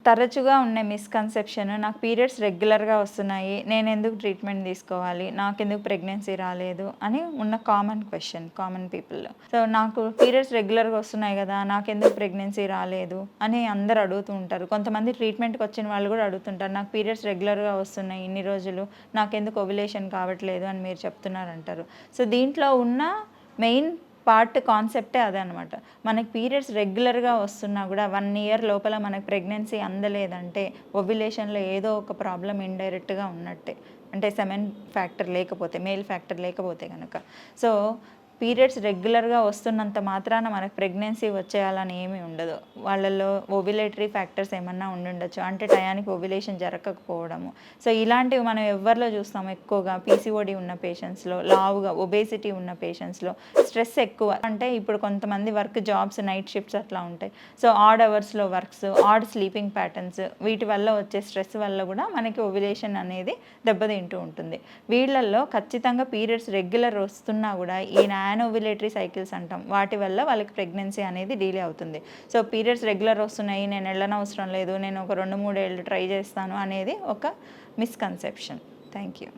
తరచుగా ఉండే మిస్కన్సెప్షన్ నాకు పీరియడ్స్ రెగ్యులర్గా వస్తున్నాయి, నేను ఎందుకు ట్రీట్మెంట్ తీసుకోవాలి, నాకెందుకు ప్రెగ్నెన్సీ రాలేదు అని ఉన్న కామన్ క్వశ్చన్ కామన్ పీపుల్లో. సో నాకు పీరియడ్స్ రెగ్యులర్గా వస్తున్నాయి కదా, నాకెందుకు ప్రెగ్నెన్సీ రాలేదు అని అందరు అడుగుతూ ఉంటారు. కొంతమంది ట్రీట్మెంట్కి వచ్చిన వాళ్ళు కూడా అడుగుతుంటారు, నాకు పీరియడ్స్ రెగ్యులర్గా వస్తున్నాయి ఇన్ని రోజులు, నాకెందుకు ఓవ్యులేషన్ కావట్లేదు అని మీరు చెప్తున్నారంటారు. సో దీంట్లో ఉన్న మెయిన్ కాన్సెప్టే అదే అనమాట. మనకి పీరియడ్స్ రెగ్యులర్గా వస్తున్నా కూడా 1 ఇయర్ లోపల మనకు ప్రెగ్నెన్సీ అందలేదంటే ఓవ్యులేషన్లో ఏదో ఒక ప్రాబ్లం ఇండైరెక్ట్గా ఉన్నట్టే. అంటే సెమెన్ ఫ్యాక్టర్ లేకపోతే, మేల్ ఫ్యాక్టర్ లేకపోతే కనుక. సో పీరియడ్స్ రెగ్యులర్గా వస్తున్నంత మాత్రాన మనకు ప్రెగ్నెన్సీ వచ్చేయాలని ఏమీ ఉండదు. వాళ్ళల్లో ఓవ్యులేటరీ ఫ్యాక్టర్స్ ఏమన్నా ఉండుండొచ్చు, అంటే టయానికి ఓవ్యులేషన్ జరగకపోవడము. సో ఇలాంటివి మనం ఎవరిలో చూస్తాము ఎక్కువగా, పీసీఓడి ఉన్న పేషెంట్స్లో, లావుగా ఒబేసిటీ ఉన్న పేషెంట్స్లో, స్ట్రెస్ ఎక్కువ. అంటే ఇప్పుడు కొంతమంది జాబ్స్ నైట్ షిఫ్ట్స్ అట్లా ఉంటాయి. సో ఆడ్ అవర్స్లో వర్క్స్, ఆడ్ స్లీపింగ్ ప్యాటర్న్స్, వీటి వల్ల వచ్చే స్ట్రెస్ వల్ల కూడా మనకి ఓవ్యులేషన్ అనేది దెబ్బతింటూ ఉంటుంది. వీళ్ళల్లో ఖచ్చితంగా పీరియడ్స్ రెగ్యులర్ వస్తున్నా కూడా ఈ యానోవ్యులేటరీ సైకిల్స్ అంటాం, వాటి వల్ల వాళ్ళకి ప్రెగ్నెన్సీ అనేది డిలే అవుతుంది. సో పీరియడ్స్ రెగ్యులర్ వస్తున్నాయి, నేను వెళ్ళనవసరం లేదు, నేను ఒక 2-3 ఏళ్ళు ట్రై చేస్తాను అనేది ఒక మిస్కన్సెప్షన్. Thank you.